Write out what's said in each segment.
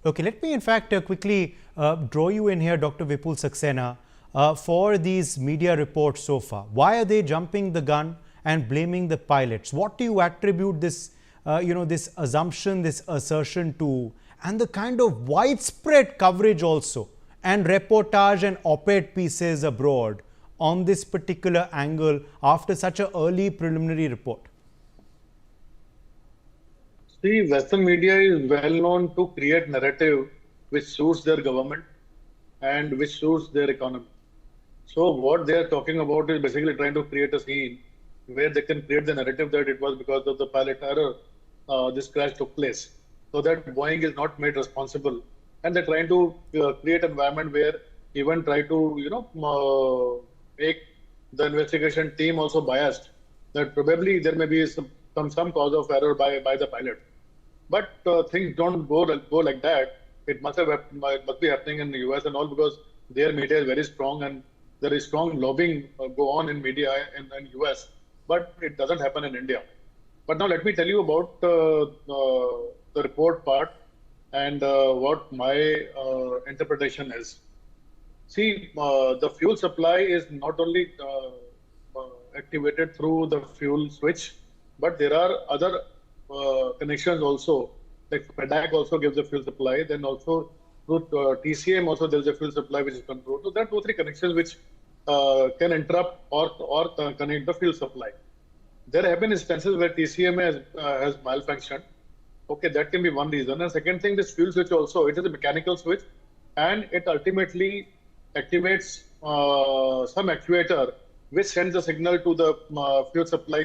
Okay, let me in fact quickly draw you in here, Dr. Vipul Saxena, for these media reports so far. Why are they jumping the gun and blaming the pilots? What do you attribute this, this assumption, this assertion to, and the kind of widespread coverage also, and reportage and op-ed pieces abroad on this particular angle after such an early preliminary report? See, Western media is well known to create narrative which suits their government and which suits their economy. So what they are talking about is basically trying to create a scene where they can create the narrative that it was because of the pilot error this crash took place. So that Boeing is not made responsible, and they're trying to create an environment where even try to make the investigation team also biased. That probably there may be some cause of error by the pilot. But things don't go like that. It must be happening in the US and all, because their media is very strong and there is strong lobbying go on in media in US. But it doesn't happen in India. But now let me tell you about the report part and what my interpretation is. See, the fuel supply is not only activated through the fuel switch, but there are other connections also. Like PEDAC also gives a fuel supply. Then also through TCM also there is a fuel supply which is controlled. So there are 2-3 connections which can interrupt or connect the fuel supply. There have been instances where TCM has malfunctioned. Okay, that can be one reason. And second thing, this fuel switch also, it is a mechanical switch, and it ultimately activates some actuator which sends a signal to the fuel supply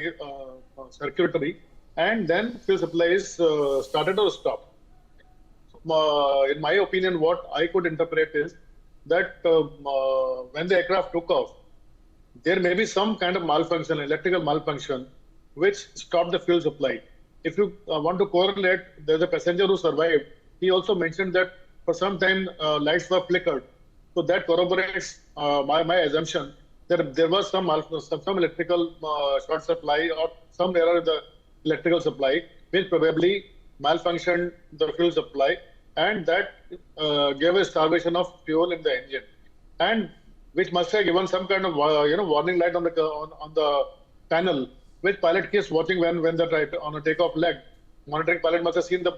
circuitry, and then fuel supply is started or stopped. In my opinion, what I could interpret is that when the aircraft took off, there may be some kind of malfunction, electrical malfunction, which stopped the fuel supply. If you want to correlate, there's a passenger who survived. He also mentioned that for some time lights were flickered. So that corroborates my assumption that there was some electrical short supply or some error in the electrical supply, which probably malfunctioned the fuel supply, and that gave a starvation of fuel in the engine, and which must have given some kind of warning light on the panel, which pilot keeps watching when they're on a takeoff leg. Monitoring pilot must have seen the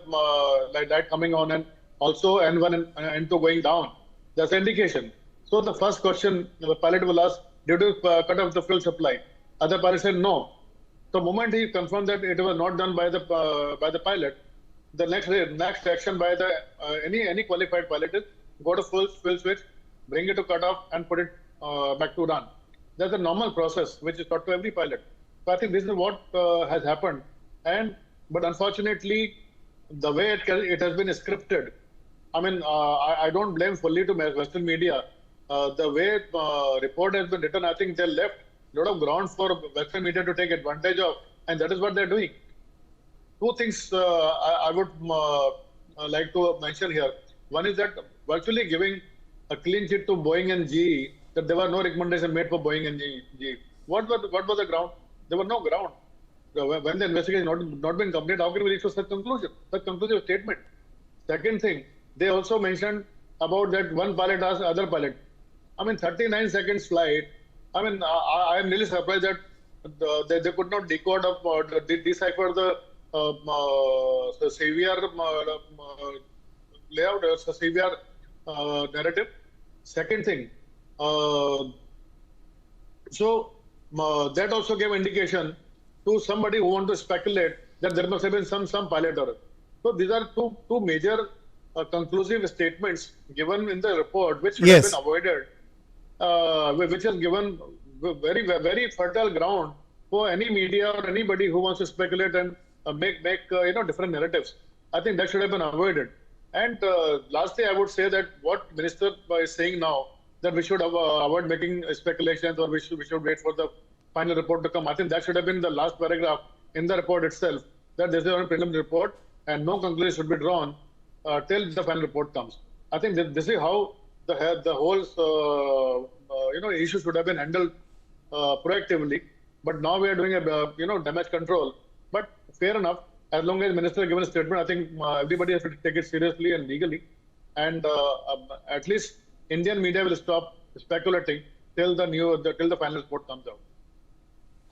light coming on, and also N1 and N2 going down. That's an indication. So the first question the pilot will ask, did you cut off the fuel supply? Other pilot said no. The moment he confirmed that it was not done by the pilot, the next action by the any qualified pilot is go to full switch, bring it to cut off, and put it back to run. That's a normal process which is taught to every pilot. So I think this is what has happened, but unfortunately, the way it has been scripted. I mean, I don't blame fully to Western media. The way report has been written, I think they left a lot of ground for Western media to take advantage of, and that is what they're doing. Two things I would like to mention here. One is that virtually giving a clean sheet to Boeing and GE, that there were no recommendations made for Boeing and GE. What was the ground? There were no ground. When the investigation not been completed, how can we reach to such conclusive statement? Second thing, they also mentioned about that one pilot asked other pilot. I mean, 39 seconds flight. I mean, I am really surprised that they could not decode or decipher the severe layout, severe narrative. Second thing, so that also gave indication to somebody who want to speculate that there must have been some pilot error. So these are two major conclusive statements given in the report, which should have been avoided, which has given very fertile ground for any media or anybody who wants to speculate and make different narratives. I think that should have been avoided. And lastly, I would say that what Minister is saying now, that we should avoid making speculations, or we should wait for the final report to come. I think that should have been the last paragraph in the report itself, that this is a preliminary report and no conclusion should be drawn till the final report comes. I think this is how the whole issue should have been handled proactively. But now we are doing a damage control. But fair enough, As long as minister given a statement, I think everybody has to take it seriously and legally. And at least Indian media will stop speculating till the final report comes out.